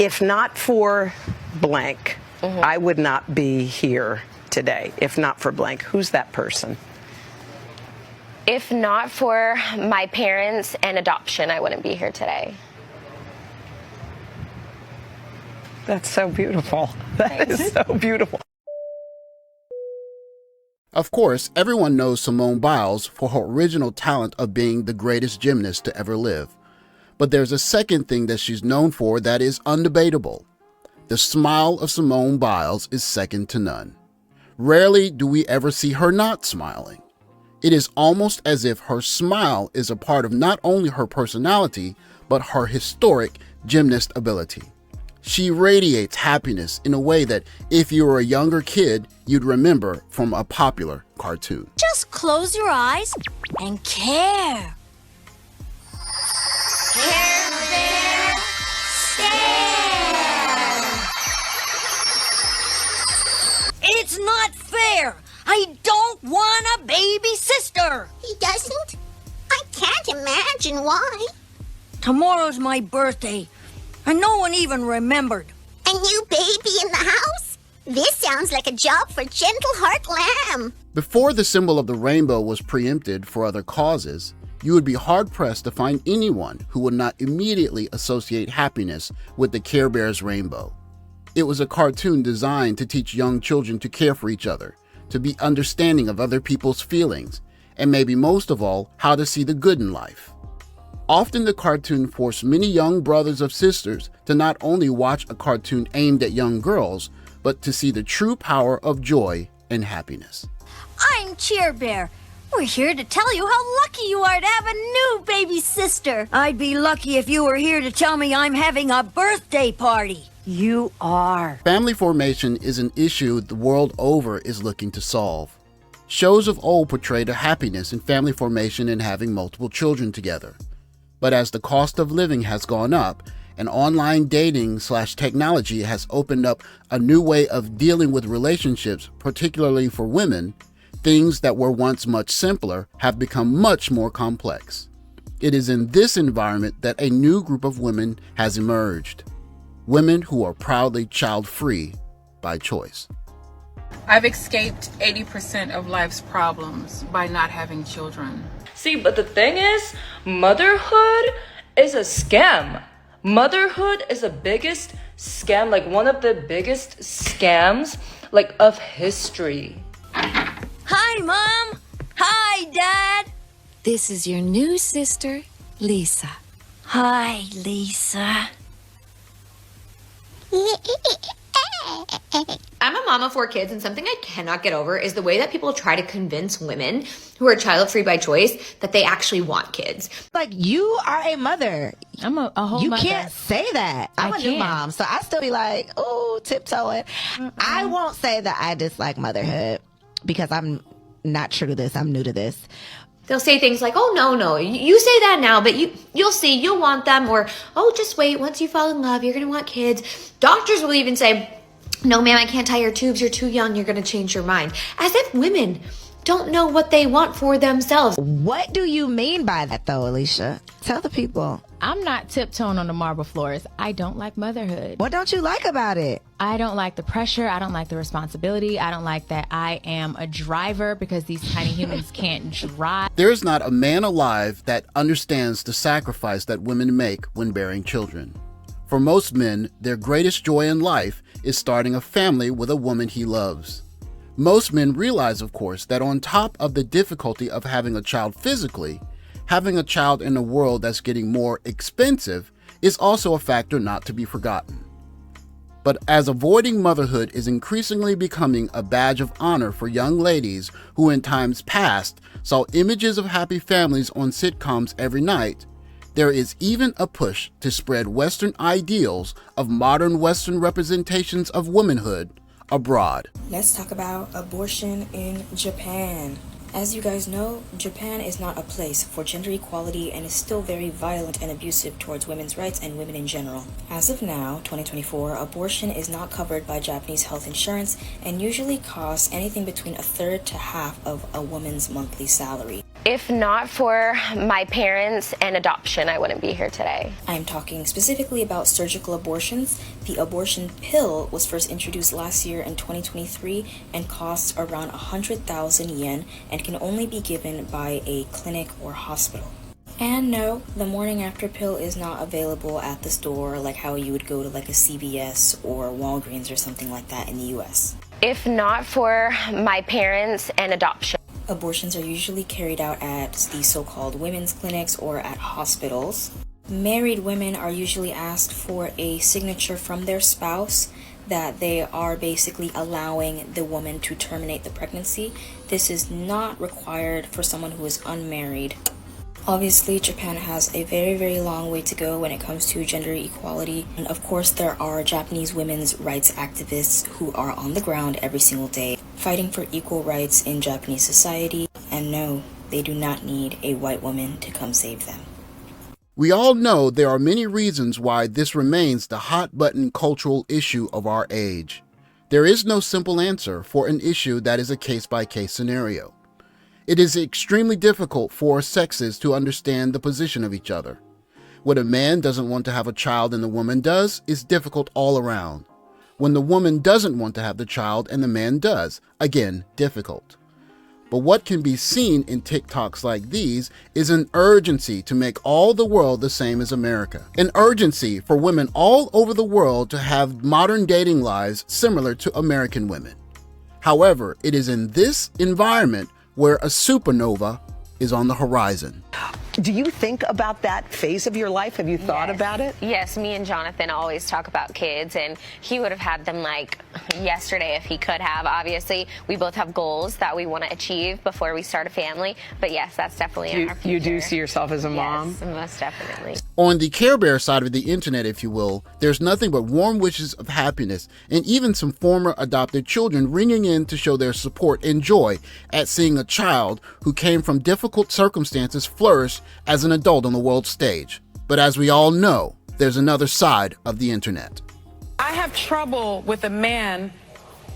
If not for blank, I would not be here today. If not for blank. Who's that person? If not for my parents and adoption, I wouldn't be here today. That's so beautiful. That is so beautiful. Of course, everyone knows Simone Biles for her original talent of being the greatest gymnast to ever live. But there's a second thing that she's known for that is undebatable. The smile of Simone Biles is second to none. Rarely do we ever see her not smiling. It is almost as if her smile is a part of not only her personality, but her historic gymnast ability. She radiates happiness in a way that if you were a younger kid, you'd remember from a popular cartoon. Just close your eyes and care. Care Bear, stare. It's not fair. I don't want a baby sister. He doesn't? I can't imagine why. Tomorrow's my birthday, and no one even remembered. A new baby in the house? This sounds like a job for Gentle Heart Lamb. Before the symbol of the rainbow was preempted for other causes, you would be hard-pressed to find anyone who would not immediately associate happiness with the Care Bears rainbow. It was a cartoon designed to teach young children to care for each other, to be understanding of other people's feelings, and maybe most of all, how to see the good in life. Often the cartoon forced many young brothers or sisters to not only watch a cartoon aimed at young girls, but to see the true power of joy and happiness. I'm Cheer Bear. We're here to tell you how lucky you are to have a new baby sister. I'd be lucky if you were here to tell me I'm having a birthday party. You are. Family formation is an issue the world over is looking to solve. Shows of old portrayed a happiness in family formation and having multiple children together. But as the cost of living has gone up, and online dating/technology has opened up a new way of dealing with relationships, particularly for women, things that were once much simpler have become much more complex. It is in this environment that a new group of women has emerged. Women who are proudly child-free by choice. I've escaped 80% of life's problems by not having children. See, but the thing is, motherhood is a scam. Motherhood is the biggest scam, like one of the biggest scams, like of history. Hi, Mom. Hi, Dad. This is your new sister, Lisa. Hi, Lisa. I'm a mom of 4 kids, and something I cannot get over is the way that people try to convince women who are child-free by choice that they actually want kids. Like, you are a mother. I'm a whole You mother. can't say that. I'm a new mom, so I still be like, oh, tiptoeing. I won't say that I dislike motherhood because I'm not true to this. I'm new to this. They'll say things like, oh, no, you say that now, but you'll see, you'll want them. Or, oh, just wait, once you fall in love, you're going to want kids. Doctors will even say, no, ma'am, I can't tie your tubes. You're too young. You're going to change your mind. As if women don't know what they want for themselves. What do you mean by that, though, Alicia? Tell the people. I'm not tiptoeing on the marble floors. I don't like motherhood. What don't you like about it? I don't like the pressure. I don't like the responsibility. I don't like that I am a driver because these tiny humans can't drive. There is not a man alive that understands the sacrifice that women make when bearing children. For most men, their greatest joy in life is starting a family with a woman he loves. Most men realize, of course, that on top of the difficulty of having a child physically, having a child in a world that's getting more expensive is also a factor not to be forgotten. But as avoiding motherhood is increasingly becoming a badge of honor for young ladies who in times past saw images of happy families on sitcoms every night, there is even a push to spread Western ideals of modern Western representations of womanhood abroad. Let's talk about abortion in Japan. As you guys know, Japan is not a place for gender equality and is still very violent and abusive towards women's rights and women in general. As of now, 2024, abortion is not covered by Japanese health insurance and usually costs anything between a third to half of a woman's monthly salary. If not for my parents and adoption, I wouldn't be here today. I'm talking specifically about surgical abortions. The abortion pill was first introduced last year in 2023 and costs around 100,000 yen and can only be given by a clinic or hospital. And no, the morning after pill is not available at the store like how you would go to like a CVS or Walgreens or something like that in the US. If not for my parents and adoption. Abortions are usually carried out at the so-called women's clinics or at hospitals. Married women are usually asked for a signature from their spouse that they are basically allowing the woman to terminate the pregnancy. This is not required for someone who is unmarried. Obviously, Japan has a very, very long way to go when it comes to gender equality. And of course, there are Japanese women's rights activists who are on the ground every single day fighting for equal rights in Japanese society. And no, they do not need a white woman to come save them. We all know there are many reasons why this remains the hot-button cultural issue of our age. There is no simple answer for an issue that is a case-by-case scenario. It is extremely difficult for sexes to understand the position of each other. When a man doesn't want to have a child and the woman does, is difficult all around. When the woman doesn't want to have the child and the man does, again, difficult. But what can be seen in TikToks like these is an urgency to make all the world the same as America. An urgency for women all over the world to have modern dating lives similar to American women. However, it is in this environment where a supernova is on the horizon. Do you think about that phase of your life? Have you thought about it? Yes, me and Jonathan always talk about kids, and he would have had them like yesterday if he could have. Obviously, we both have goals that we want to achieve before we start a family, but yes, that's definitely in our future. You do see yourself as a mom? Yes, most definitely. On the Care Bear side of the internet, if you will, there's nothing but warm wishes of happiness and even some former adopted children ringing in to show their support and joy at seeing a child who came from difficult circumstances flourish as an adult on the world stage. But as we all know, there's another side of the internet. I have trouble with a man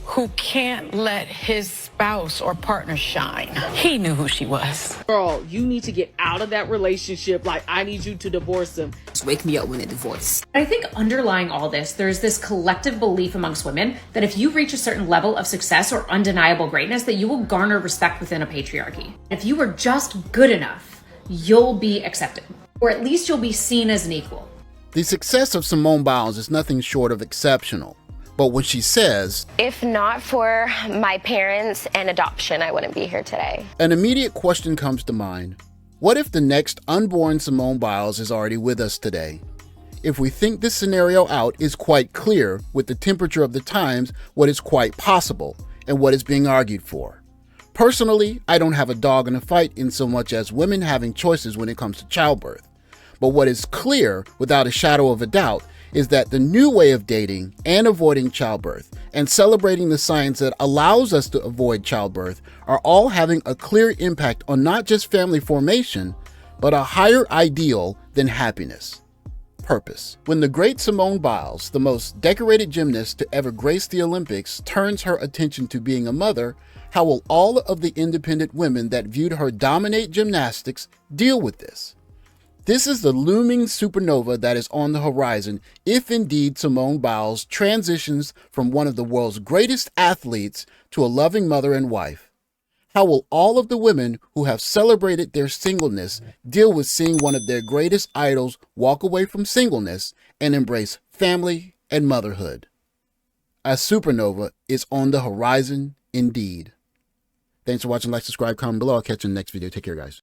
who can't let his spouse or partner shine. He knew who she was. Girl, you need to get out of that relationship. Like, I need you to divorce him. Just wake me up when they divorce. I think underlying all this, there's this collective belief amongst women that if you reach a certain level of success or undeniable greatness, that you will garner respect within a patriarchy. If you are just good enough, you'll be accepted, or at least you'll be seen as an equal. The success of Simone Biles is nothing short of exceptional. But when she says, if not for my parents and adoption, I wouldn't be here today. An immediate question comes to mind. What if the next unborn Simone Biles is already with us today? If we think this scenario out, is quite clear with the temperature of the times what is quite possible and what is being argued for. Personally, I don't have a dog in the fight in so much as women having choices when it comes to childbirth. But what is clear, without a shadow of a doubt, is that the new way of dating and avoiding childbirth and celebrating the science that allows us to avoid childbirth are all having a clear impact on not just family formation, but a higher ideal than happiness. Purpose. When the great Simone Biles, the most decorated gymnast to ever grace the Olympics, turns her attention to being a mother, how will all of the independent women that viewed her dominate gymnastics deal with this? This is the looming supernova that is on the horizon if indeed Simone Biles transitions from one of the world's greatest athletes to a loving mother and wife. How will all of the women who have celebrated their singleness deal with seeing one of their greatest idols walk away from singleness and embrace family and motherhood? A supernova is on the horizon indeed. Thanks for watching. Like, subscribe, comment below. I'll catch you in the next video. Take care, guys.